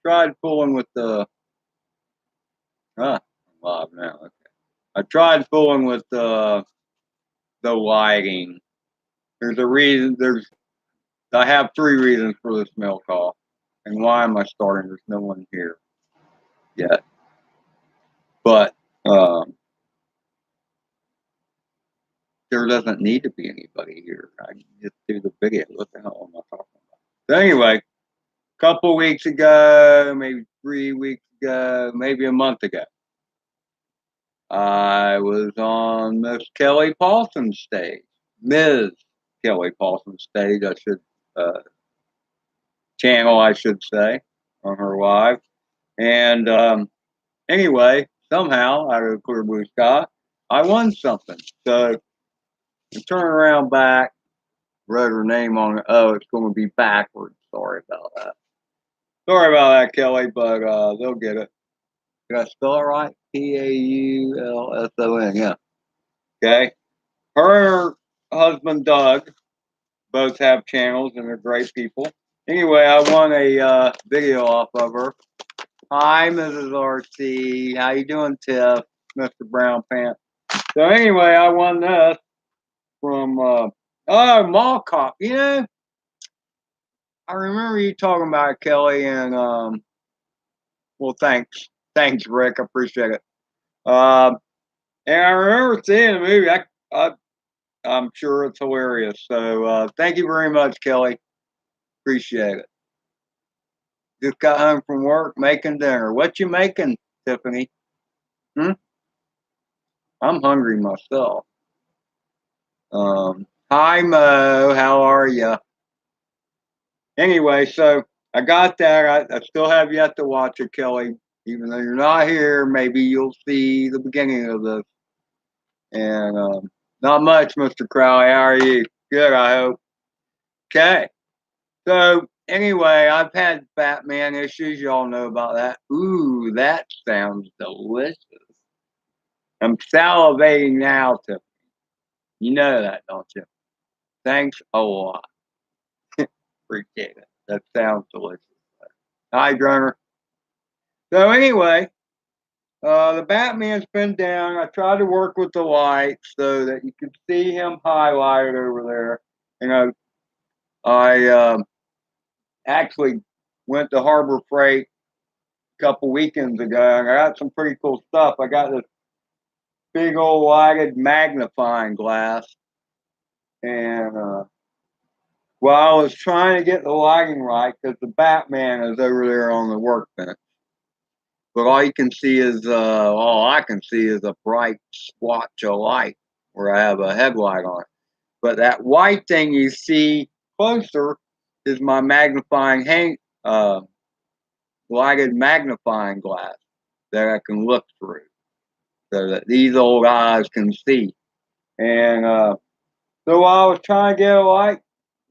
tried fooling with the. I'm live now. Okay. I tried fooling with the lighting. There's a reason. I have 3 reasons for this mail call, and why am I starting? There's no one here yet, but there doesn't need to be anybody here. I can just do the video. What the hell am I talking about? So anyway, a couple weeks ago, maybe 3 weeks ago, maybe a month ago, I was on Miss Kelly Paulson's stage. Ms. Kelly Paulson's stage, I should channel, I should say, on her live. And anyway, somehow, out of the clear blue sky, I won something. So I turn around back, wrote her name on it. Oh, it's going to be backwards. Sorry about that. Sorry about that, Kelly, but they'll get it. Did I spell it right? Paulson, yeah. Okay. Her and her husband, Doug, both have channels, and they're great people. Anyway, I won a video off of her. Hi, Mrs. RC. How you doing, Tiff? Mr. Brown Pants. So anyway, I won this from Mall Cop. You know, I remember you talking about it, Kelly, and well, thanks, Rick. I appreciate it. And I remember seeing the movie. I'm sure it's hilarious. So thank you very much, Kelly. Appreciate it. Just got home from work, making dinner. What you making, Tiffany? I'm hungry myself. Hi, Mo. How are you? Anyway, so I got that. I still have yet to watch it, Kelly. Even though you're not here, maybe you'll see the beginning of this. And not much, Mr. Crowley. How are you? Good, I hope. Okay. So anyway, I've had Batman issues. Y'all know about that. Ooh, that sounds delicious. I'm salivating now, Tiffany. You know that, don't you? Thanks a lot. Appreciate it. That sounds delicious. Hi, Drummer. So anyway, the Batman's been down. I tried to work with the lights so that you could see him highlighted over there. You know, I actually went to Harbor Freight a couple weekends ago, and I got some pretty cool stuff. I got this big old lighted magnifying glass, and well, I was trying to get the lighting right because the Batman is over there on the workbench. But all you can see is, all I can see is a bright splotch of light where I have a headlight on it. But that white thing you see closer is my lighted magnifying glass that I can look through so that these old eyes can see. And so while I was trying to get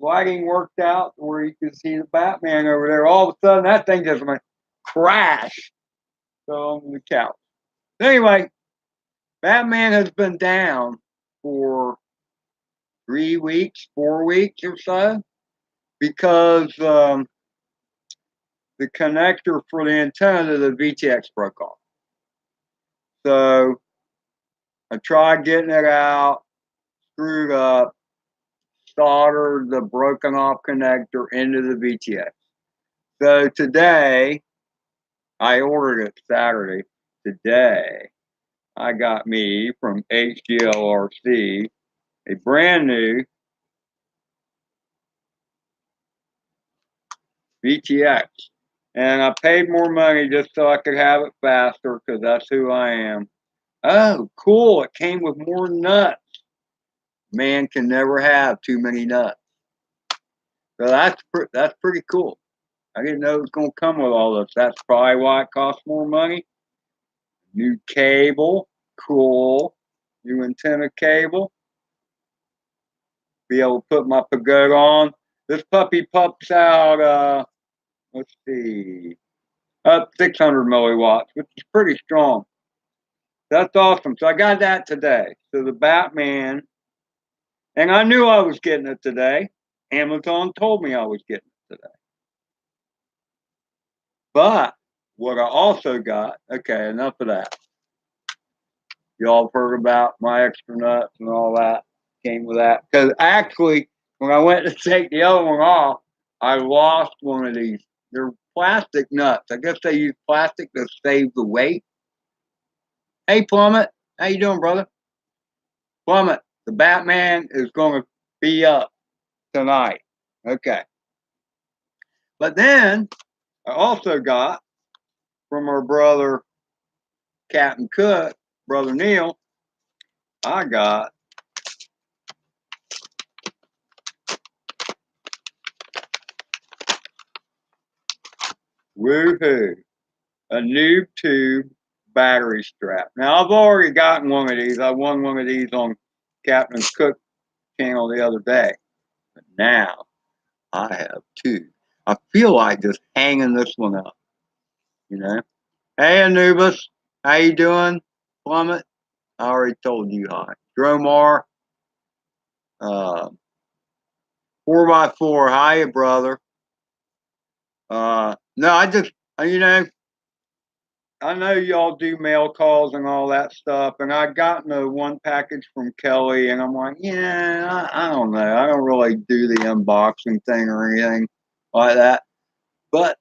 lighting worked out where you can see the Batman over there, all of a sudden that thing just went crash on the couch. Anyway, Batman has been down for 3 weeks, 4 weeks or so, because the connector for the antenna to the VTX broke off. So I tried getting it out, screwed up, soldered the broken off connector into the VTX. So today, I ordered it Saturday. Today, I got me from HGLRC a brand new VTX. And I paid more money just so I could have it faster because that's who I am. Oh, cool. It came with more nuts. Man can never have too many nuts. So that's pretty cool. I didn't know it was going to come with all this. That's probably why it costs more money. New cable. Cool. New antenna cable. Be able to put my pagoda on. This puppy pops out, let's see, up 600 milliwatts, which is pretty strong. That's awesome. So I got that today. So the Batman, and I knew I was getting it today. Amazon told me I was getting it today. But what I also got, okay, enough of that. Y'all have heard about my extra nuts and all that came with that. Because actually, when I went to take the other one off, I lost one of these. They're plastic nuts. I guess they use plastic to save the weight. Hey, Plummet, how you doing, brother? Plummet, the Batman is going to be up tonight. Okay. But then I also got from our brother Captain Cook, brother Neil, I got woohoo, a NoobTube battery strap. Now I've already gotten one of these. I won one of these on Captain Cook channel the other day. But now I have two. I feel like just hanging this one up, you know. Hey Anubis, how you doing? Plummet, I already told you hi. Dromar, 4x4, hiya brother. No, I just, you know, I know y'all do mail calls and all that stuff, and I gotten a one package from Kelly, and I'm like, yeah, I don't know. I don't really do the unboxing thing or anything like that. But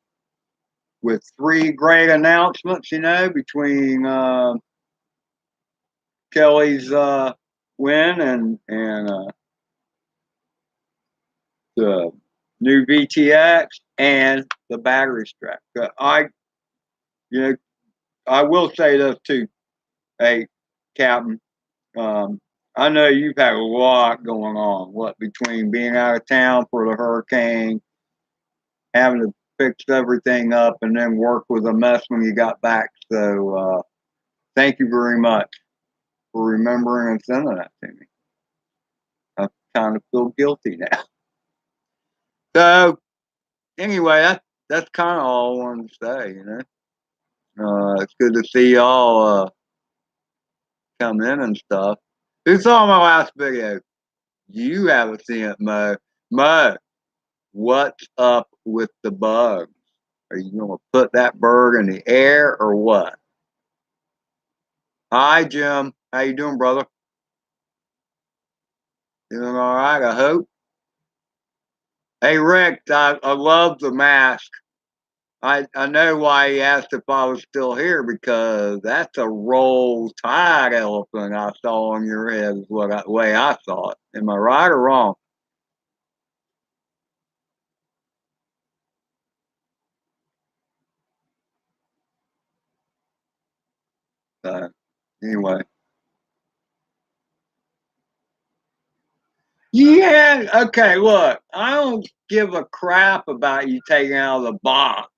with three great announcements, you know, between Kelly's win and the new VTX and the battery strap. You know, I will say this too. Hey, Captain, I know you've had a lot going on. What between being out of town for the hurricane, having to fix everything up, and then work was a mess when you got back. So thank you very much for remembering and sending that to me. I kind of feel guilty now. So anyway, that's kind of all I wanted to say. You know, it's good to see y'all come in and stuff. Who saw my last video? You haven't seen it, Mo. Mo, what's up with the bugs? Are you going to put that bird in the air or what? Hi, Jim. How you doing, brother? Doing all right, I hope. Hey, Rick, I love the mask. I know why he asked if I was still here because that's a roll tide elephant I saw on your head is the way I saw it. Am I right or wrong? Uh, anyway. Yeah, okay, look, I don't give a crap about you taking out of the box.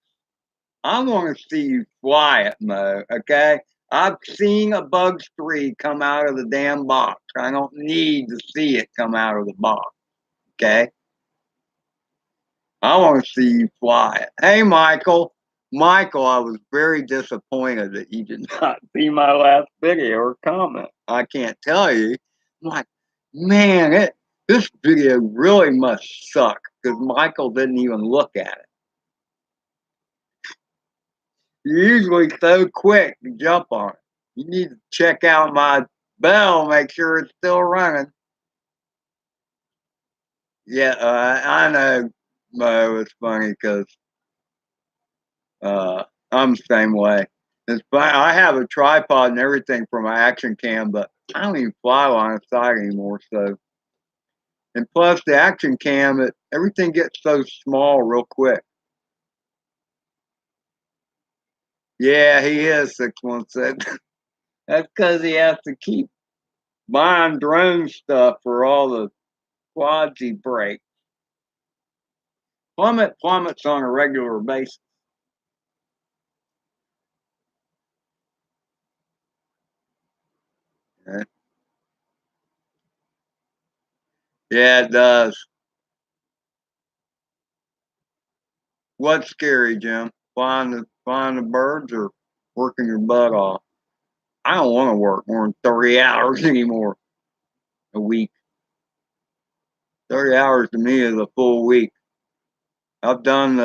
I want to see you fly it, Mo, okay? I've seen a Bugs 3 come out of the damn box. I don't need to see it come out of the box, okay? I want to see you fly it. Hey, Michael. Michael, I was very disappointed that you did not see my last video or comment. I can't tell you. I'm like, man, this video really must suck because Michael didn't even look at it. You're usually so quick to jump on it. You need to check out my bell, make sure it's still running. Yeah, I know, Mo. It's funny because I'm the same way. It's fine. I have a tripod and everything for my action cam, but I don't even fly on its side anymore. So, and plus the action cam, everything gets so small real quick. Yeah, he is 616. That's because he has to keep buying drone stuff for all the quads he breaks. Plummets on a regular basis. Yeah, yeah, it does. What's scary, Jim? Flying the birds or working your butt off? I don't want to work more than 30 hours anymore a week. 30 hours to me is a full week. I've done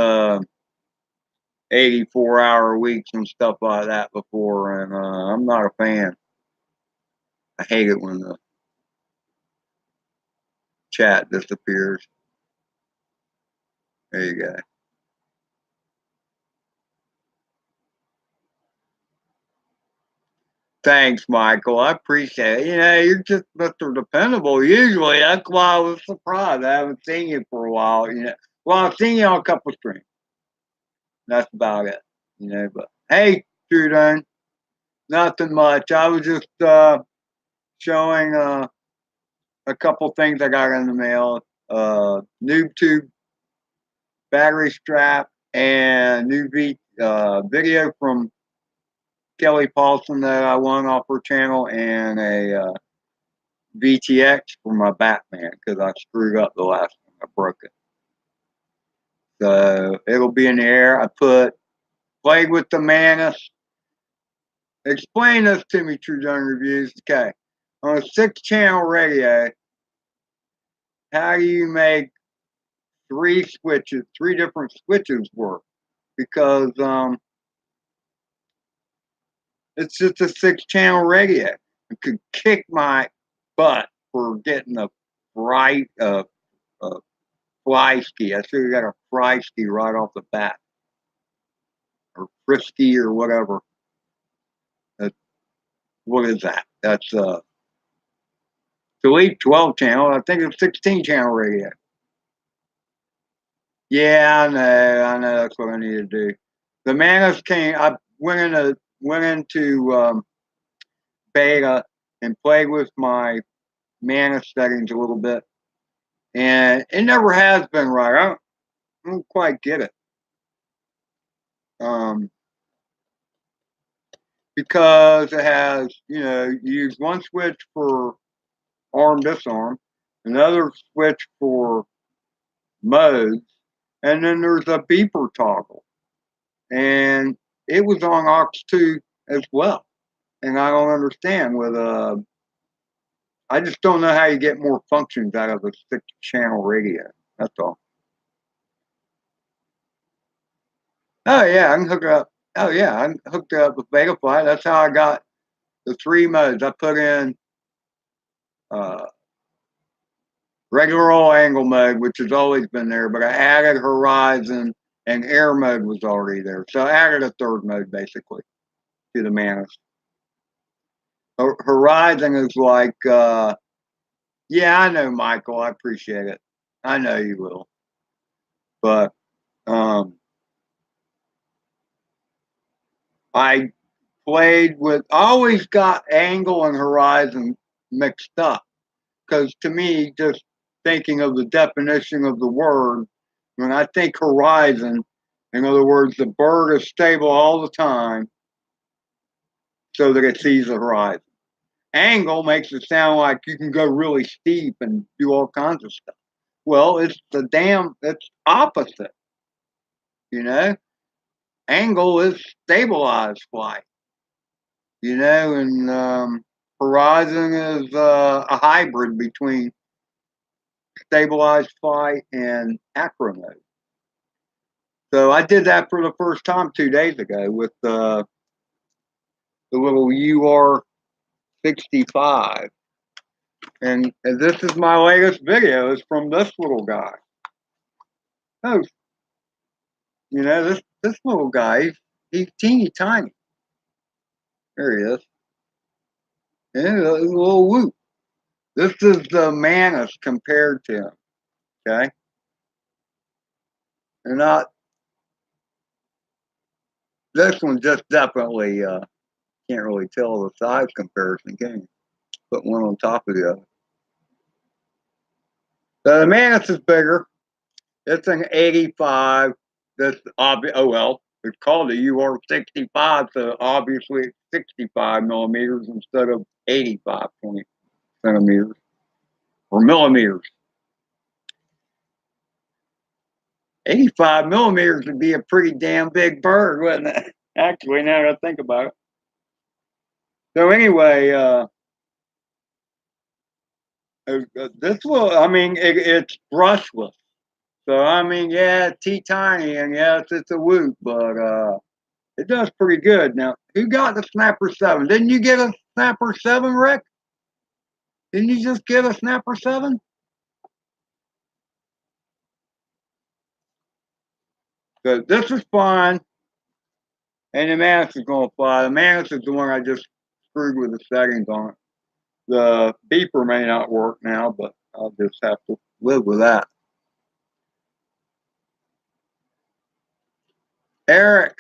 84-hour weeks and stuff like that before, and I'm not a fan. I hate it when the chat disappears. There you go. Thanks, Michael. I appreciate it. You know, you're just Mr. Dependable usually. That's why I was surprised. I haven't seen you for a while. You know, well, I've seen you on a couple of streams. That's about it. You know, but hey, Trudon, nothing much. I was just showing a couple things I got in the mail. NoobTube battery strap and new video from Kelly Paulson that I won off her channel, and a VTX for my Batman because I screwed up the last one. I broke it. So it'll be in the air. I played with the Manus. Explain this to me, True Zone Reviews. Okay. On a 6-channel radio, how do you make three different switches work? Because it's just a 6-channel radio. It could kick my butt for getting a bright fly ski. I should have got a fly ski right off the bat, or frisky or whatever. What is that? That's delete 12 channel. I think it's 16 channel radio. Yeah, I know. That's what I need to do. The Manus came. I went into beta and played with my Manus settings a little bit, and it never has been right. I don't quite get it. Because it has, you use one switch for arm disarm, another switch for modes, and then there's a beeper toggle. And it was on aux2 as well. And I don't understand I just don't know how you get more functions out of a 6-channel radio. That's all. Oh yeah, I can hook it up. Oh yeah, I hooked it up with Betafly. That's how I got the 3 modes. I put in regular old angle mode, which has always been there, but I added horizon, and air mode was already there. So I added a 3rd mode basically to the Manus. Horizon is like, yeah, I know, Michael. I appreciate it. I know you will. But I always got angle and horizon mixed up, because to me, just thinking of the definition of the word, when I think horizon, in other words, the bird is stable all the time so that it sees the horizon. Angle makes it sound like you can go really steep and do all kinds of stuff. Well, it's opposite, you know? Angle is stabilized flight, and horizon is a hybrid between stabilized flight and acro mode. So I did that for the first time 2 days ago with the little UR65. And this is my latest video. It's from this little guy. Oh, this little guy, he's teeny tiny. There he is. And a little whoop. This is the Manus compared to him. Okay. And this one just definitely can't really tell the size comparison, can you? Put one on top of the other. So the Manus is bigger. It's an 85. That's obvious. Oh well, it's called a UR65, so obviously it's 65 millimeters instead of 85 centimeters or millimeters. 85 millimeters would be a pretty damn big bird, wouldn't it? Actually, now that I think about it. So anyway, this will, I mean, it's brushless. So I mean, yeah, T-tiny, and yes, it's a Whoop, but it does pretty good. Now, who got the Snapper 7? Didn't you get a Snapper 7, Rick? Didn't you just get a Snapper 7? So this is fine, and the Manus is going to fly. The Manus is the one I just screwed with the settings on it. The beeper may not work now, but I'll just have to live with that. Eric,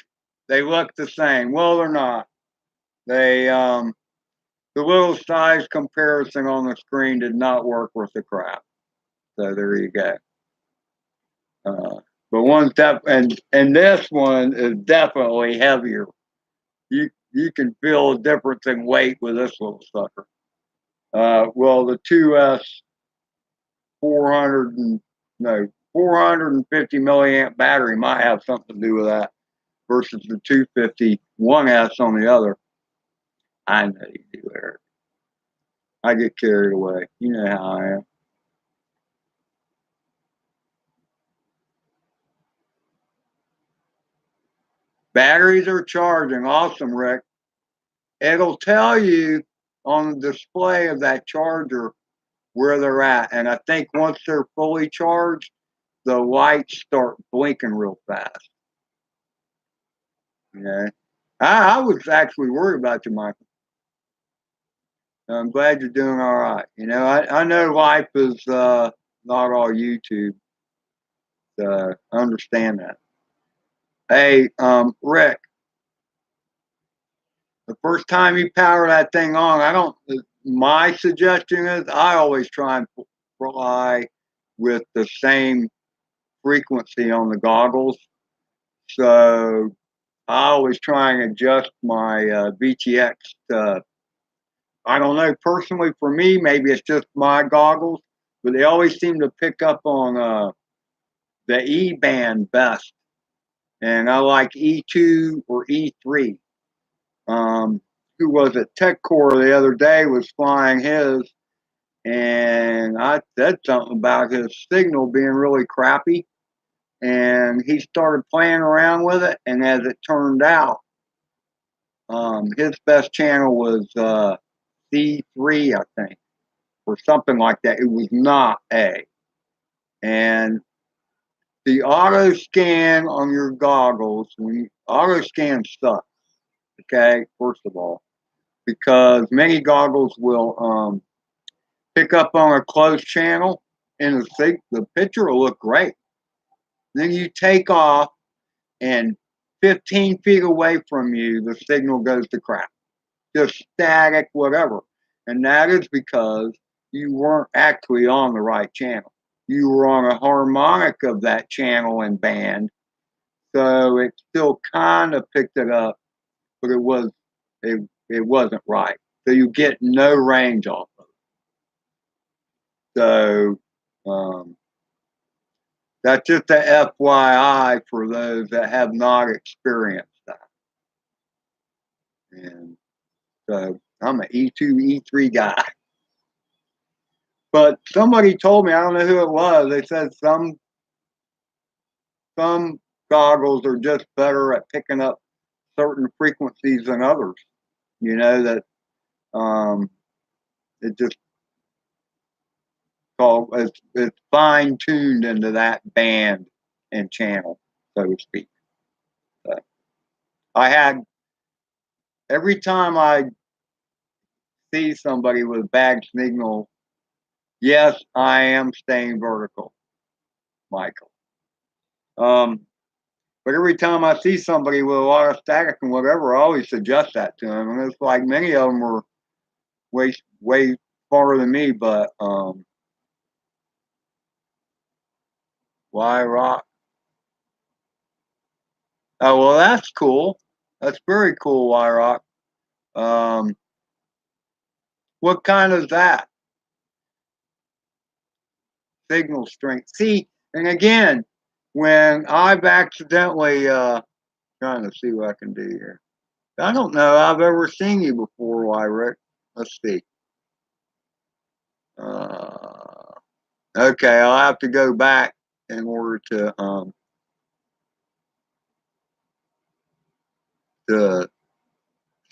they look the same. Well, they're not. They the little size comparison on the screen did not work worth the crap. So there you go. But one's and this one is definitely heavier. You can feel a difference in weight with this little sucker. Well, the 2S 400 and no 450 milliamp battery might have something to do with that versus the 250 1S on the other. I know you do, Eric. I get carried away. You know how I am. Batteries are charging. Awesome, Rick. It'll tell you on the display of that charger where they're at. And I think once they're fully charged, the lights start blinking real fast. Yeah. I was actually worried about you, Michael. I'm glad you're doing all right. You know, I know life is not all YouTube. I understand that. Hey, Rick, the first time you power that thing on, my suggestion is I always try and fly with the same frequency on the goggles. So I always try and adjust my VTX to, I don't know, personally for me, maybe it's just my goggles, but they always seem to pick up on the E band best. And I like E2 or E3. Who was it? TechCore the other day was flying his, and I said something about his signal being really crappy. And he started playing around with it, and as it turned out, his best channel was C3, I think, or something like that. It was not A. And the auto scan on your goggles, auto scan sucks, okay, first of all, because many goggles will pick up on a closed channel and the picture will look great. Then you take off and 15 feet away from you, the signal goes to crap. Just static, whatever. And that is because you weren't actually on the right channel. You were on a harmonic of that channel and band. So it still kind of picked it up, but it wasn't right. So you get no range off of it. So that's just a FYI for those that have not experienced that. And so I'm an E2, E3 guy. But somebody told me, I don't know who it was, they said some goggles are just better at picking up certain frequencies than others. You know, that it just called it's fine tuned into that band and channel, so to speak. So I had every time I see somebody with bad signal, yes, I am staying vertical, Michael. But every time I see somebody with a lot of static and whatever, I always suggest that to them. And it's like many of them were way farther than me, but why rock? Oh well, that's cool. That's very cool, why rock. Um, what kind is that? Signal strength. See, and again, when I've accidentally trying to see what I can do here. I don't know I've ever seen you before, why Rick? Let's see. Okay, I'll have to go back in order to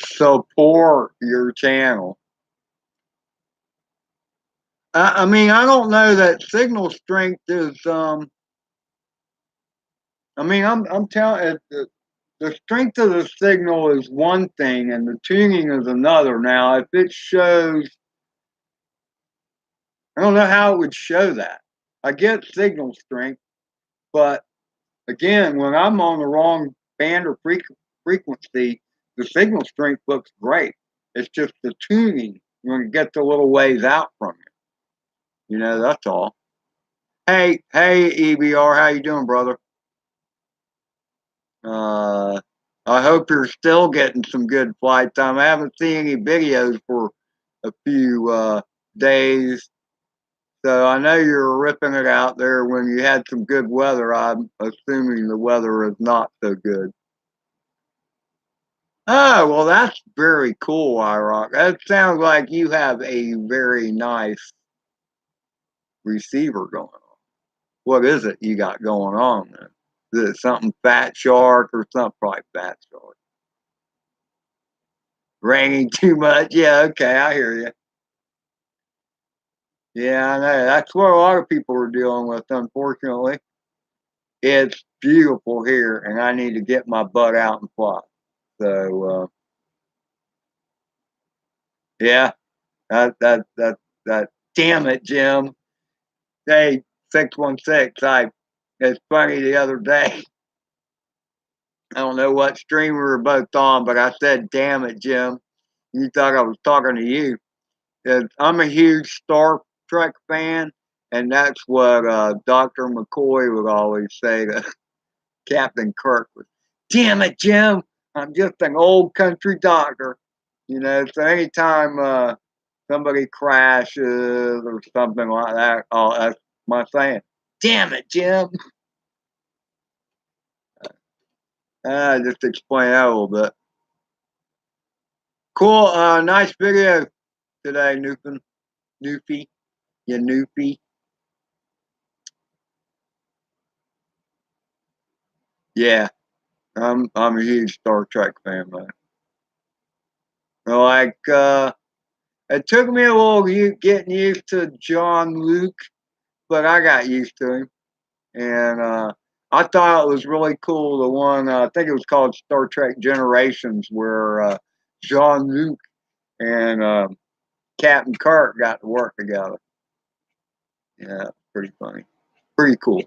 support your channel. I mean, I don't know that signal strength is. I mean, I'm telling the strength of the signal is one thing, and the tuning is another. Now, if it shows, I don't know how it would show that. I get signal strength, but again, when I'm on the wrong band or frequency, the signal strength looks great. It's just the tuning when it gets a little ways out from you. You know, that's all. Hey, EBR, how you doing, brother? Uh, I hope you're still getting some good flight time. I haven't seen any videos for a few days, so I know you're ripping it out there when you had some good weather. I'm assuming the weather is not so good. Oh, well, that's very cool, iRock. That sounds like you have a very nice receiver going on. What is it you got going on then? Is it something Fat Shark or something like Fat Shark? Raining too much? Yeah, okay, I hear you. Yeah, I know. That's what a lot of people are dealing with, unfortunately. It's beautiful here, and I need to get my butt out and fly. So, yeah, that. Damn it, Jim. Hey, 616. It's funny the other day. I don't know what stream we were both on, but I said, "Damn it, Jim." You thought I was talking to you. I'm a huge Star Trek fan, and that's what Dr. McCoy would always say to Captain Kirk was, "Damn it, Jim, I'm just an old country doctor." You know, so anytime somebody crashes or something like that, oh, that's my saying. Damn it, Jim. Just explain that a little bit. Cool. Nice video today, Newfie. You Newfie. Yeah, I'm a huge Star Trek fan, man. Like, it took me a little getting used to John Luke, but I got used to him, and I thought it was really cool. The one I think it was called Star Trek Generations, where Jean Luc and Captain Kirk got to work together. Yeah, pretty funny, pretty cool.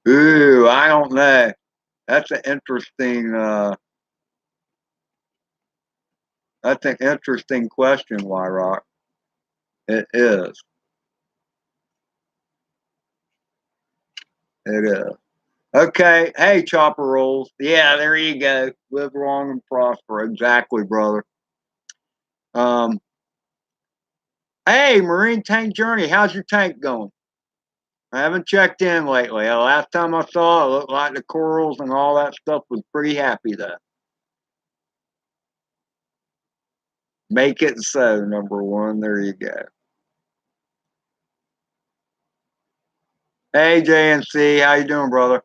Ooh, I don't know. That's an interesting. That's an interesting question, Wyrock. It is. It is. Okay. Hey, Chopper Rolls. Yeah, there you go. Live long and prosper. Exactly, brother. Um, hey, Marine Tank Journey. How's your tank going? I haven't checked in lately. The last time I saw it looked like the corals and all that stuff was pretty happy though. Make it so, number one. There you go. Hey, JNC. How you doing, brother?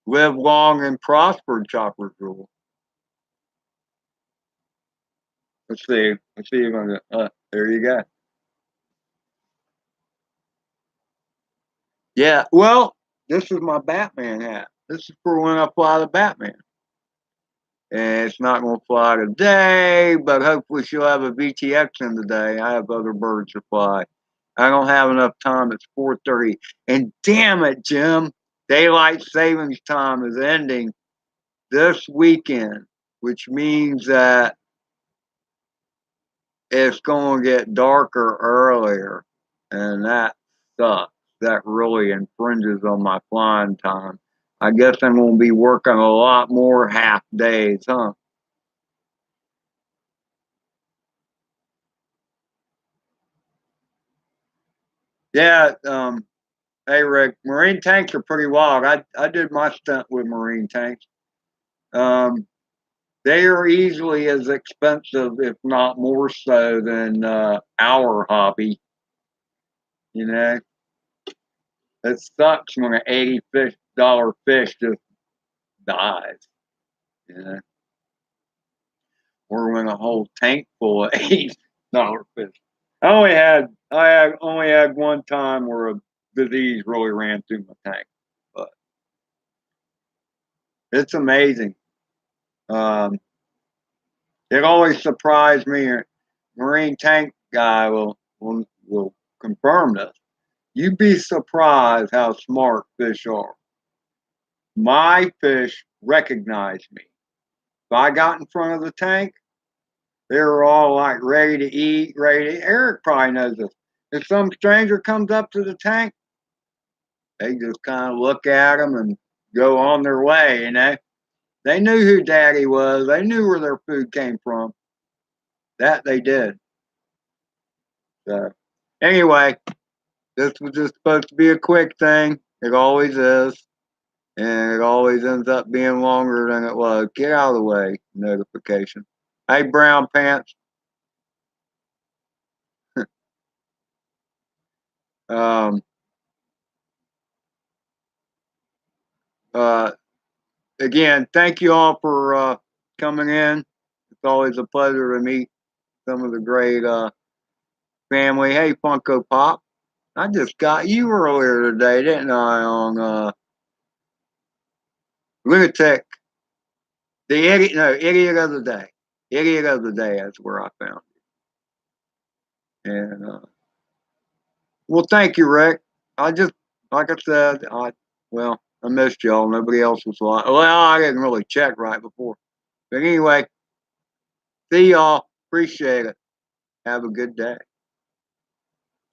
Live long and prosper, Chopper Rule. Let's see. Let's see if I'm gonna, there you go. Yeah, well, this is my Batman hat. This is for when I fly the Batman. And it's not going to fly today, but hopefully she'll have a VTX in today. I have other birds to fly. I don't have enough time. It's 4:30. And damn it, Jim, daylight savings time is ending this weekend, which means that it's going to get darker earlier. And that sucks. That really infringes on my flying time. I guess I'm going to be working a lot more half days, huh? Yeah. Hey, Rick, marine tanks are pretty wild. I did my stunt with marine tanks. Um, they are easily as expensive, if not more so, than our hobby. You know, it sucks when an $80 fish just dies. You know, or when a whole tank full of $80 fish. I only had one time where a disease really ran through my tank, but it's amazing. Um, it always surprised me. Marine tank guy will confirm this. You'd be surprised how smart fish are. My fish recognized me. If I got in front of the tank, they were all like ready to eat, ready to. Eric probably knows this. If some stranger comes up to the tank, they just kind of look at them and go on their way. You know, they knew who Daddy was. They knew where their food came from. That they did. So anyway, this was just supposed to be a quick thing. It always is. And it always ends up being longer than it was. Get out of the way, notification. Hey, brown pants. Um, uh, Again, thank you all for coming in. It's always a pleasure to meet some of the great family. Hey, Funko Pop. I just got you earlier today, didn't I, on Lunatic. The idiot, no, idiot of the day. Idiot of the day, that's where I found it. And, well, thank you, Rick. I just, like I said, I missed y'all. Nobody else was like, well, I didn't really check right before. But anyway, see y'all. Appreciate it. Have a good day.